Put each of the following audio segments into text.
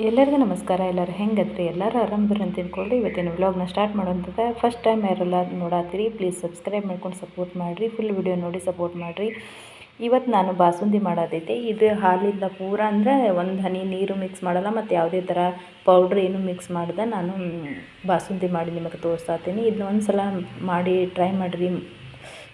ಎಲ್ಲರಿಗೂ ನಮಸ್ಕಾರ. ಎಲ್ಲರೂ ಹೆಂಗದ್ರಿ? ಎಲ್ಲರೂ ಆರಾಮದ್ರಿ ಅಂತ ತಿಳ್ಕೊಳ್ಳಿ. ಇವತ್ತಿನ ವ್ಲಾಗ್ನ ಸ್ಟಾರ್ಟ್ ಮಾಡೋಂಥದ್ದು. ಫಸ್ಟ್ ಟೈಮ್ ಯಾರೆಲ್ಲ ನೋಡಾತ್ತೀರಿ ಪ್ಲೀಸ್ ಸಬ್ಸ್ಕ್ರೈಬ್ ಮಾಡ್ಕೊಂಡು ಸಪೋರ್ಟ್ ಮಾಡಿರಿ. ಫುಲ್ ವಿಡಿಯೋ ನೋಡಿ ಸಪೋರ್ಟ್ ಮಾಡಿರಿ. ಇವತ್ತು ನಾನು ಬಾಸುಂದಿ ಮಾಡೋದೈತೆ. ಇದು ಹಾಲಿಂದ ಪೂರ ಅಂದರೆ ಒಂದು ಹನಿ ನೀರು ಮಿಕ್ಸ್ ಮಾಡಲ್ಲ ಮತ್ತು ಯಾವುದೇ ಥರ ಪೌಡ್ರ್ ಏನು ಮಿಕ್ಸ್ ಮಾಡ್ದೆ ನಾನು ಬಾಸುಂದಿ ಮಾಡಿ ನಿಮಗೆ ತೋರಿಸ್ತೀನಿ. ಇದನ್ನ ಒಂದು ಸಲ ಮಾಡಿ ಟ್ರೈ ಮಾಡಿರಿ.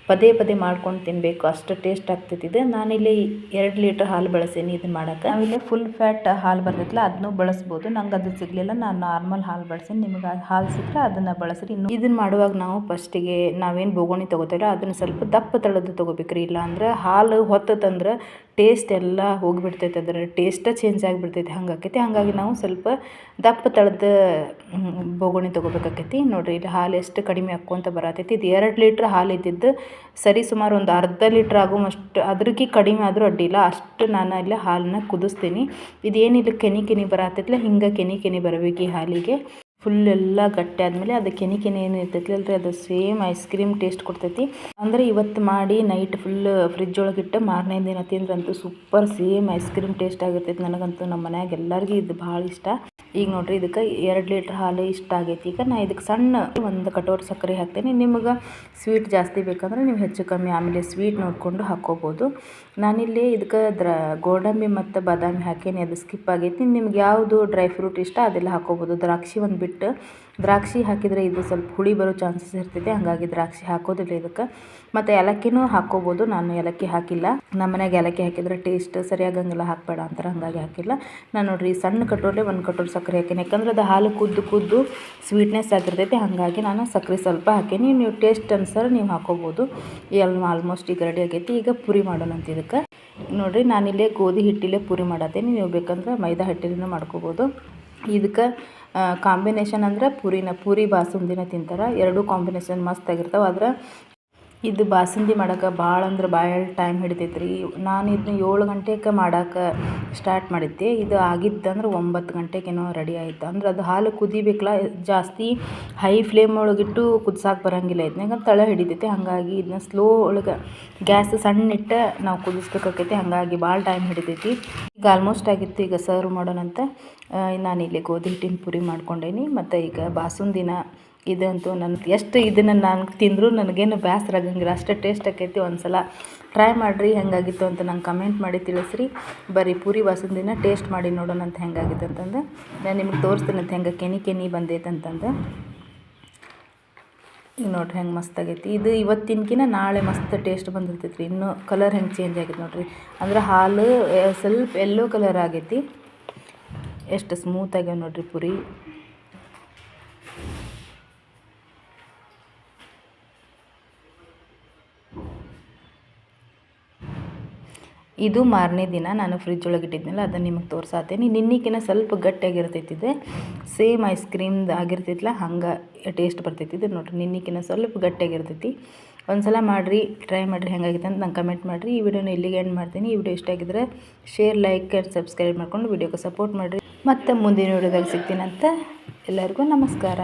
ಪದೇ ಪದೇ ಮಾಡ್ಕೊಂಡು ತಿನ್ನಬೇಕು, ಅಷ್ಟು ಟೇಸ್ಟ್ ಆಗ್ತೈತಿ. ಇದು ನಾನಿಲ್ಲಿ 2 ಲೀಟ್ರ್ ಹಾಲು ಬಳಸೀನಿ ಇದನ್ನು ಮಾಡೋಕ್ಕೆ. ನಾವಿಲ್ಲಿ ಫುಲ್ ಫ್ಯಾಟ್ ಹಾಲು ಬರ್ತೈತಲ್ಲ ಅದನ್ನು ಬಳಸ್ಬೋದು. ನಂಗೆ ಅದು ಸಿಗಲಿಲ್ಲ, ನಾನು ನಾರ್ಮಲ್ ಹಾಲು ಬಳಸೀನಿ. ನಿಮಗೆ ಹಾಲು ಸಿಕ್ಕರೆ ಅದನ್ನು ಬಳಸ್ರಿ. ಇದನ್ನು ಮಾಡುವಾಗ ನಾವು ಫಸ್ಟಿಗೆ ನಾವೇನು ಬೋಗುಣಿ ತೊಗೋತೀವಲ್ಲ ಅದನ್ನು ಸ್ವಲ್ಪ ದಪ್ಪ ತಳದು ತೊಗೋಬೇಕ್ರಿ. ಇಲ್ಲ ಅಂದ್ರೆ ಹಾಲು ಹೊತ್ತಂದ್ರೆ ಟೇಸ್ಟ್ ಎಲ್ಲ ಹೋಗಿಬಿಡ್ತೈತೆ, ಅದರ ಟೇಸ್ಟೇ ಚೇಂಜ್ ಆಗಿಬಿಡ್ತೈತಿ, ಹಂಗಾಕೈತಿ. ಹಾಗಾಗಿ ನಾವು ಸ್ವಲ್ಪ ದಪ್ಪ ತಳದ ಬೋಗುಣಿ ತೊಗೋಬೇಕಾಕೈತಿ. ನೋಡಿರಿ ಇಲ್ಲಿ ಹಾಲು ಎಷ್ಟು ಕಡಿಮೆ ಹಾಕ್ಕೊಂತ ಬರತೈತಿ. ಇದು 2 ಲೀಟ್ರ್ ಹಾಲು ಇದ್ದಿದ್ದು ಸರಿ ಸುಮಾರು ಒಂದು ಅರ್ಧ ಲೀಟ್ರ್ ಆಗುವಷ್ಟು, ಅದ್ರಿಗೆ ಕಡಿಮೆ ಆದರೂ ಅಡ್ಡಿಲ್ಲ, ಅಷ್ಟು ನಾನು ಇಲ್ಲಿ ಹಾಲನ್ನ ಕುದಿಸ್ತೀನಿ. ಇದೇನಿಲ್ಲ ಕೆನಿ ಬರತ್ತೈತಿಲ್ಲ, ಹಿಂಗೆ ಕೆನಿ ಬರಬೇಕು ಈ ಹಾಲಿಗೆ. ಫುಲ್ ಎಲ್ಲ ಗಟ್ಟಿ ಆದಮೇಲೆ ಅದು ಕೆನಿ ಏನು ಇರ್ತೈತಿ ಅಲ್ರಿ, ಅದು ಸೇಮ್ ಐಸ್ ಕ್ರೀಮ್ ಟೇಸ್ಟ್ ಕೊಡ್ತೈತಿ. ಅಂದರೆ ಇವತ್ತು ಮಾಡಿ ನೈಟ್ ಫುಲ್ ಫ್ರಿಜ್ ಒಳಗಿಟ್ಟು ಮಾರನೇ ದಿನ ತಿಂದ್ರಂತೂ super same ice cream taste ಆಗಿರ್ತೈತಿ. ನನಗಂತೂ ನಮ್ಮ ಮನ್ಯಾಗ ಎಲ್ಲರಿಗೂ ಇದು ಭಾಳ ಇಷ್ಟ. ಈಗ ನೋಡಿರಿ ಇದಕ್ಕೆ 2 ಲೀಟ್ರ್ ಹಾಲು ಇಷ್ಟ ಆಗೈತಿ. ಈಗ ನಾನು ಇದಕ್ಕೆ ಸಣ್ಣ ಒಂದು ಕಟೋರಿ ಸಕ್ಕರೆ ಹಾಕ್ತೀನಿ. ನಿಮಗೆ ಸ್ವೀಟ್ ಜಾಸ್ತಿ ಬೇಕಂದ್ರೆ ನೀವು ಹೆಚ್ಚು ಕಮ್ಮಿ ಆಮೇಲೆ ಸ್ವೀಟ್ ನೋಡಿಕೊಂಡು ಹಾಕ್ಕೋಬೋದು. ನಾನಿಲ್ಲಿ ಇದಕ್ಕೆ ಗೋಡಂಬಿ ಮತ್ತು ಬಾದಾಮಿ ಹಾಕೀನಿ, ಅದು ಸ್ಕಿಪ್ ಆಗೈತಿ. ನಿಮ್ಗೆ ಯಾವುದು ಡ್ರೈ ಫ್ರೂಟ್ ಇಷ್ಟ ಅದೆಲ್ಲ ಹಾಕ್ಕೋಬೋದು. ದ್ರಾಕ್ಷಿ ಒಂದು ಬಿಟ್ಟು, ದ್ರಾಕ್ಷಿ ಹಾಕಿದರೆ ಇದು ಸ್ವಲ್ಪ ಹುಳಿ ಬರೋ ಚಾನ್ಸಸ್ ಇರ್ತೈತೆ, ಹಾಗಾಗಿ ದ್ರಾಕ್ಷಿ ಹಾಕೋದಿಲ್ಲ ಇದಕ್ಕೆ. ಮತ್ತು ಏಲಕ್ಕಿನೂ ಹಾಕ್ಕೋಬೋದು. ನಾನು ಏಲಕ್ಕಿ ಹಾಕಿಲ್ಲ, ನಮ್ಮ ಮನೆಯಾಗ ಏಲಕ್ಕಿ ಹಾಕಿದರೆ ಟೇಸ್ಟ್ ಸರಿಯಾಗಂಗಿಲ್ಲ, ಹಾಕಬೇಡ ಅಂತಾರೆ, ಹಾಗಾಗಿ ಹಾಕಿಲ್ಲ. ನಾನು ನೋಡಿರಿ ಸಣ್ಣ ಕಟೋರಿ 1 ಕಟೋರಿ ಸಕ್ಕರೆ ಹಾಕೀನಿ. ಯಾಕಂದ್ರೆ ಅದು ಹಾಲು ಕುದ್ದು ಸ್ವೀಟ್ನೆಸ್ ಆಗಿರ್ತೈತೆ, ಹಾಗಾಗಿ ನಾನು ಸಕ್ಕರೆ ಸ್ವಲ್ಪ ಹಾಕೀನಿ. ನೀವು ಟೇಸ್ಟ್ ಅನ್ಸರ ನೀವು ಹಾಕ್ಕೋಬೋದು. ಆಲ್ಮೋಸ್ಟ್ ಈಗ ರೆಡಿ ಆಗೈತಿ. ಈಗ ಪುರಿ ಮಾಡೋಣಂತ ಇದಕ್ಕೆ. ನೋಡಿರಿ ನಾನಿಲ್ಲೇ ಗೋಧಿ ಹಿಟ್ಟಿಲ್ಲೇ ಪುರಿ ಮಾಡತ್ತೀನಿ. ನೀವು ಬೇಕಂದ್ರೆ ಮೈದಾ ಹಿಟ್ಟಿಲಿನೂ ಮಾಡ್ಕೋಬೋದು. ಇದಕ್ಕೆ ಕಾಂಬಿನೇಷನ್ ಅಂದ್ರೆ ಪೂರಿ ಬಾಸುಂದಿನ ತಿಂತಾರೆ. ಎರಡೂ ಕಾಂಬಿನೇಷನ್ ಮಸ್ತ್ ಆಗಿರ್ತಾವೆ. ಆದ್ರೆ ಇದು ಬಾಸುಂದಿ ಮಾಡೋಕೆ ಭಾಳ ಅಂದ್ರೆ ಭಾಳ ಟೈಮ್ ಹಿಡಿತೈತೆ ರೀ. ನಾನು ಇದನ್ನ 7 ಗಂಟೆಗೆ ಮಾಡೋಕೆ ಸ್ಟಾರ್ಟ್ ಮಾಡಿದ್ದೆ. ಇದು ಆಗಿದ್ದಂದ್ರೆ 9 ಗಂಟೆಗೇನೋ ರೆಡಿ ಆಯಿತು. ಅಂದ್ರೆ ಅದು ಹಾಲು ಕುದಿಬೇಕಲ್ಲ, ಜಾಸ್ತಿ ಹೈ ಫ್ಲೇಮ್ ಒಳಗಿಟ್ಟು ಕುದಿಸಾಕೆ ಬರೋಂಗಿಲ್ಲ. ಇದನ್ನಾಗ ತಳ ಹಿಡಿತೈತೆ, ಹಾಗಾಗಿ ಇದನ್ನ ಸ್ಲೋ ಒಳಗೆ ಗ್ಯಾಸ್ ಸಣ್ಣಿಟ್ಟು ನಾವು ಕುದಿಸ್ಬೇಕಾಕೈತಿ. ಹಾಗಾಗಿ ಭಾಳ ಟೈಮ್ ಹಿಡಿತೈತಿ. ಈಗ ಆಲ್ಮೋಸ್ಟ್ ಆಗಿತ್ತು. ಈಗ ಸರ್ವ್ ಮಾಡೋಣಂತ ನಾನಿಲ್ಲಿ ಗೋಧಿ ಹಿಟ್ಟಿನ ಪುರಿ ಮಾಡ್ಕೊಂಡೇನಿ. ಮತ್ತು ಈಗ ಬಾಸುಂದಿನ ಇದಂತೂ ಎಷ್ಟು ಇದನ್ನು ನಾನು ತಿಂದರೂ ನನಗೇನು ಬೇಸರ ಆಗಂಗಿಲ್ಲ, ಅಷ್ಟೇ ಟೇಸ್ಟ್ ಆಕೈತಿ. ಒಂದು ಸಲ ಟ್ರೈ ಮಾಡಿರಿ, ಹೆಂಗಾಗಿತ್ತು ಅಂತ ನಂಗೆ ಕಮೆಂಟ್ ಮಾಡಿ ತಿಳಿಸ್ರಿ. ಬರೀ ಪೂರಿ ಬಾಸುಂದಿನ ಟೇಸ್ಟ್ ಮಾಡಿ ನೋಡೋಣ ಅಂತ ಹೆಂಗಾಗಿತ್ತು ಅಂತಂದು ನಾನು ನಿಮ್ಗೆ ತೋರಿಸ್ತೀನಿ ಅಂತ ಹೆಂಗೆ ಕೆನಿ ಬಂದೈತೆ ಅಂತಂದು. ಈಗ ನೋಡ್ರಿ ಹೆಂಗೆ ಮಸ್ತ್ ಆಗೈತಿ. ಇದು ಇವತ್ತಿನಕಿನ ನಾಳೆ ಮಸ್ತ್ ಟೇಸ್ಟ್ ಬಂದಿರ್ತೈತಿ ರೀ. ಇನ್ನೂ ಕಲರ್ ಹೆಂಗೆ ಚೇಂಜ್ ಆಗೈತೆ ನೋಡಿರಿ. ಅಂದ್ರೆ ಹಾಲು ಸ್ವಲ್ಪ ಯೆಲ್ಲೋ ಕಲರ್ ಆಗೈತಿ. ಎಷ್ಟು ಸ್ಮೂತ್ ಆಗ್ಯಾವ ನೋಡಿರಿ ಪುರಿ. ಇದು ಮಾರನೇ ದಿನ ನಾನು ಫ್ರಿಜ್ ಒಳಗೆ ಇಟ್ಟಿದ್ನಲ್ಲ ಅದನ್ನು ನಿಮಗೆ ತೋರ್ಸಾತೀನಿ. ನಿನ್ನಿಕಿನ ಸ್ವಲ್ಪ ಗಟ್ಟಿಯಾಗಿರ್ತೈತಿ. ಇದು ಸೇಮ್ ಐಸ್ ಕ್ರೀಮ್ದು ಆಗಿರ್ತೈತಿಲ್ಲ ಹಂಗೆ ಟೇಸ್ಟ್ ಬರ್ತೈತಿ. ಇದು ನೋಡಿರಿ ನಿನ್ನಿಕಿನ ಸ್ವಲ್ಪ ಗಟ್ಟಿಯಾಗಿರ್ತೈತಿ. ಒಂದು ಸಲ ಮಾಡಿರಿ, ಟ್ರೈ ಮಾಡಿರಿ, ಹೆಂಗಾಗಿತ್ತು ಅಂತ ನಂಗೆ ಕಮೆಂಟ್ ಮಾಡಿರಿ. ಈ ವಿಡಿಯೋನ ಇಲ್ಲಿಗೆ ಎಂಡ್ ಮಾಡ್ತೀನಿ. ಈ ವಿಡಿಯೋ ಇಷ್ಟ ಆಗಿದ್ರೆ ಶೇರ್, ಲೈಕ್ ಆ್ಯಂಡ್ ಸಬ್ಸ್ಕ್ರೈಬ್ ಮಾಡ್ಕೊಂಡು ವಿಡಿಯೋಗೆ ಸಪೋರ್ಟ್ ಮಾಡಿರಿ. ಮತ್ತು ಮುಂದಿನ ವಿಡಿಯೋದಾಗ ಸಿಗ್ತೀನಂತ. ಎಲ್ಲರಿಗೂ ನಮಸ್ಕಾರ.